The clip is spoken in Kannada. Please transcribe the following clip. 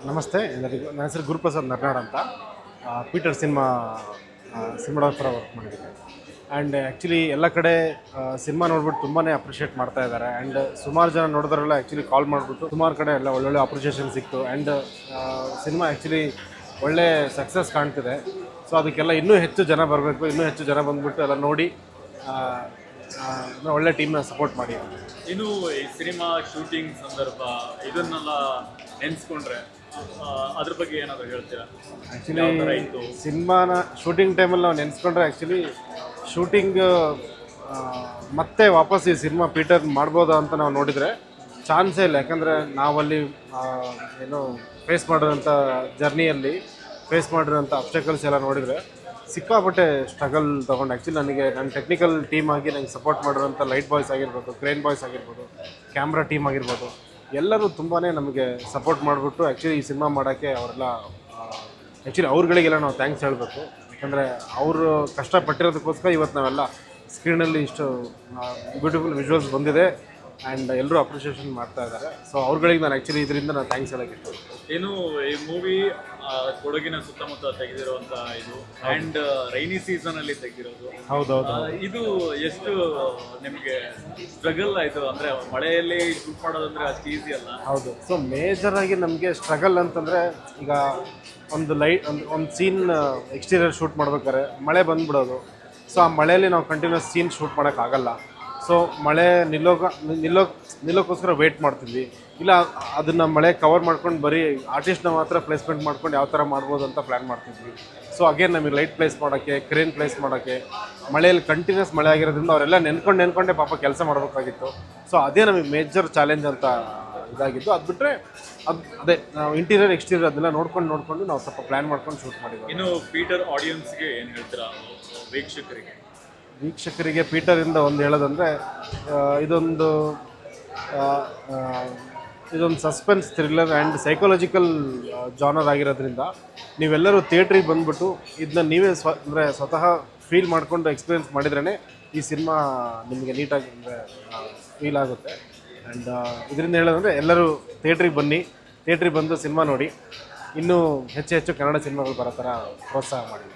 ನಮಸ್ತೆ ಎಲ್ಲರಿಗೂ. ನನ್ನ ಹೆಸರು ಗುರುಪ್ರಸಾದ್ ನರ್ನಾಡ್ ಅಂತ. ಪೀಟರ್ ಸಿನಿಮಾಡೋಗ್ರ ವರ್ಕ್ ಮಾಡಿದ್ದೀನಿ. ಆ್ಯಂಡ್ ಆ್ಯಕ್ಚುಲಿ ಎಲ್ಲ ಕಡೆ ಸಿನಿಮಾ ನೋಡ್ಬಿಟ್ಟು ತುಂಬಾ ಅಪ್ರಿಷಿಯೇಟ್ ಮಾಡ್ತಾ ಇದ್ದಾರೆ. ಆ್ಯಂಡ್ ಸುಮಾರು ಜನ ನೋಡಿದ್ರೆಲ್ಲ ಆ್ಯಕ್ಚುಲಿ ಕಾಲ್ ಮಾಡಿಬಿಟ್ಟು ಸುಮಾರು ಕಡೆ ಎಲ್ಲ ಒಳ್ಳೊಳ್ಳೆ ಅಪ್ರಿಷಿಯೇಷನ್ ಸಿಕ್ತು. ಆ್ಯಂಡ್ ಸಿನಿಮಾ ಆ್ಯಕ್ಚುಲಿ ಒಳ್ಳೆ ಸಕ್ಸಸ್ ಕಾಣ್ತಿದೆ. ಸೊ ಅದಕ್ಕೆಲ್ಲ ಇನ್ನೂ ಹೆಚ್ಚು ಜನ ಬರಬೇಕು, ಇನ್ನೂ ಹೆಚ್ಚು ಜನ ಬಂದುಬಿಟ್ಟು ಎಲ್ಲ ನೋಡಿ ಒಳ್ಳೆ ಟೀಮ್ನ ಸಪೋರ್ಟ್ ಮಾಡಿ. ಇನ್ನು ಈ ಸಿನಿಮಾ ಶೂಟಿಂಗ್ ಸಂದರ್ಭ ಇದನ್ನೆಲ್ಲ ನೆನೆಸ್ಕೊಂಡ್ರೆ ಅದ್ರ ಬಗ್ಗೆ ಏನಾದರೂ ಹೇಳ್ತೀರಾ? ಆ್ಯಕ್ಚುಲಿ ಸಿನಿಮಾನ ಶೂಟಿಂಗ್ ಟೈಮಲ್ಲಿ ನಾವು ನೆನೆಸ್ಕೊಂಡ್ರೆ ಆ್ಯಕ್ಚುಲಿ ಶೂಟಿಂಗ್ ಮತ್ತೆ ವಾಪಸ್ ಈ ಸಿನಿಮಾ ಪೀಟರ್ ಮಾಡ್ಬೋದಾ ಅಂತ ನಾವು ನೋಡಿದರೆ ಚಾನ್ಸೇ ಇಲ್ಲ. ಯಾಕಂದರೆ ನಾವಲ್ಲಿ ಏನು ಫೇಸ್ ಮಾಡಿರೋಂಥ ಜರ್ನಿಯಲ್ಲಿ ಫೇಸ್ ಮಾಡಿರೋಂಥ ಅಬ್ಸ್ಟಕಲ್ಸ್ ಎಲ್ಲ ನೋಡಿದರೆ ಸಿಕ್ಕಾಪಟ್ಟೆ ಸ್ಟ್ರಗಲ್ ತೊಗೊಂಡು. ಆ್ಯಕ್ಚುಲಿ ನನಗೆ ನನ್ನ ಟೆಕ್ನಿಕಲ್ ಟೀಮ್ ಆಗಿ ನನಗೆ ಸಪೋರ್ಟ್ ಮಾಡಿರೋಂಥ ಲೈಟ್ ಬಾಯ್ಸ್ ಆಗಿರ್ಬೋದು, ಕ್ರೇನ್ ಬಾಯ್ಸ್ ಆಗಿರ್ಬೋದು, ಕ್ಯಾಮ್ರಾ ಟೀಮ್ ಆಗಿರ್ಬೋದು, ಎಲ್ಲರೂ ತುಂಬಾ ನಮಗೆ ಸಪೋರ್ಟ್ ಮಾಡಿಬಿಟ್ಟು ಆ್ಯಕ್ಚುಲಿ ಈ ಸಿನಿಮಾ ಮಾಡೋಕ್ಕೆ ಅವರೆಲ್ಲ ಆ್ಯಕ್ಚುಲಿ ಅವ್ರುಗಳಿಗೆಲ್ಲ ನಾವು ಥ್ಯಾಂಕ್ಸ್ ಹೇಳಬೇಕು. ಯಾಕಂದರೆ ಅವರು ಕಷ್ಟಪಟ್ಟಿರೋದಕ್ಕೋಸ್ಕರ ಇವತ್ತು ನಾವೆಲ್ಲ ಸ್ಕ್ರೀನಲ್ಲಿ ಇಷ್ಟು ಬ್ಯೂಟಿಫುಲ್ ವಿಜುವಲ್ಸ್ ಬಂದಿದೆ. ಆ್ಯಂಡ್ ಎಲ್ಲರೂ ಅಪ್ರಿಷಿಯೇಷನ್ ಮಾಡ್ತಾ ಇದ್ದಾರೆ. ಸೊ ಅವ್ರುಗಳಿಗೆ ನಾನು ಆ್ಯಕ್ಚುಲಿ ಇದರಿಂದ ನಾನು ಥ್ಯಾಂಕ್ಸ್ ಹೇಳೋಕ್ಕೆ ಇಷ್ಟ. ಏನು ಈ ಮೂವಿ ಕೊಡಗಿನ ಸುತ್ತಮುತ್ತ ತೆಗೆದಿರುವಂಥ ಇದು ಆ್ಯಂಡ್ ರೈನಿ ಸೀಸನಲ್ಲಿ ತೆಗೆದಿರೋದು. ಹೌದೌದು. ಇದು ಎಷ್ಟು ನಿಮಗೆ ಸ್ಟ್ರಗಲ್ ಆಯಿತು? ಅಂದರೆ ಮಳೆಯಲ್ಲಿ ಶೂಟ್ ಮಾಡೋದಂದರೆ ಅಷ್ಟು ಈಸಿ ಅಲ್ಲ. ಹೌದು. ಸೊ ಮೇಜರಾಗಿ ನಮಗೆ ಸ್ಟ್ರಗಲ್ ಅಂತಂದರೆ ಈಗ ಒಂದು ಸೀನ್ ಎಕ್ಸ್ಟೀರಿಯರ್ ಶೂಟ್ ಮಾಡ್ಬೇಕಾದ್ರೆ ಮಳೆ ಬಂದುಬಿಡೋದು. ಸೊ ಆ ಮಳೆಯಲ್ಲಿ ನಾವು ಕಂಟಿನ್ಯೂಸ್ ಸೀನ್ ಶೂಟ್ ಮಾಡೋಕ್ಕಾಗಲ್ಲ. ಸೊ ಮಳೆ ನಿಲ್ಲೋಕ್ಕೋಸ್ಕರ ವೆಯ್ಟ್ ಮಾಡ್ತಿದ್ವಿ. ಇಲ್ಲ ಅದನ್ನು ಮಳೆ ಕವರ್ ಮಾಡ್ಕೊಂಡು ಬರೀ ಆರ್ಟಿಸ್ಟ್ನ ಮಾತ್ರ ಪ್ಲೇಸ್ಮೆಂಟ್ ಮಾಡ್ಕೊಂಡು ಯಾವ ಥರ ಮಾಡ್ಬೋದು ಅಂತ ಪ್ಲ್ಯಾನ್ ಮಾಡ್ತಿದ್ವಿ. ಸೊ ಅಗೇನ್ ನಮಗೆ ಲೈಟ್ ಪ್ಲೇಸ್ ಮಾಡೋಕ್ಕೆ, ಕ್ರೇನ್ ಪ್ಲೇಸ್ ಮಾಡೋಕ್ಕೆ, ಮಳೆಯಲ್ಲಿ ಕಂಟಿನ್ಯೂಸ್ ಮಳೆ ಆಗಿರೋದ್ರಿಂದ ಅವರೆಲ್ಲ ನೆನ್ಕೊಂಡೇ ಪಾಪ ಕೆಲಸ ಮಾಡಬೇಕಾಗಿತ್ತು. ಸೊ ಅದೇ ನಮಗೆ ಮೇಜರ್ ಚಾಲೆಂಜ್ ಅಂತ ಇದಾಗಿತ್ತು. ಅದು ಬಿಟ್ಟರೆ ಅದೇ ನಾವು ಇಂಟೀರಿಯರ್ ಎಕ್ಸ್ಟೀರಿಯರ್ ಅದೆಲ್ಲ ನೋಡ್ಕೊಂಡು ನಾವು ಸ್ವಲ್ಪ ಪ್ಲ್ಯಾನ್ ಮಾಡ್ಕೊಂಡು ಶೂಟ್ ಮಾಡಿದ್ವಿ. ಇನ್ನು ಪೀಟರ್ ಆಡಿಯನ್ಸ್ಗೆ ಏನು ಹೇಳ್ತೀರಾ? ವೀಕ್ಷಕರಿಗೆ ಪೀಟರಿಂದ ಒಂದು ಹೇಳೋದಂದರೆ ಇದೊಂದು suspense thriller and psychological genre ಆಗಿರೋದ್ರಿಂದ ನೀವೆಲ್ಲರೂ ಥಿಯೇಟ್ರಿಗೆ ಬಂದುಬಿಟ್ಟು ಇದನ್ನ ನೀವೇ ಸ್ವತಃ ಫೀಲ್ ಮಾಡಿಕೊಂಡು ಎಕ್ಸ್ಪೀರಿಯೆನ್ಸ್ ಮಾಡಿದ್ರೇ ಈ ಸಿನಿಮಾ ನಿಮಗೆ ನೀಟಾಗಿ ಫೀಲ್ ಆಗುತ್ತೆ. ಆ್ಯಂಡ್ ಇದರಿಂದ ಹೇಳೋದಂದರೆ ಎಲ್ಲರೂ ಥಿಯೇಟ್ರಿಗೆ ಬಂದು ಸಿನಿಮಾ ನೋಡಿ ಇನ್ನೂ ಹೆಚ್ಚು ಕನ್ನಡ ಸಿನಿಮಾಗಳು ಬರೋ ಥರ ಪ್ರೋತ್ಸಾಹ ಮಾಡಿ.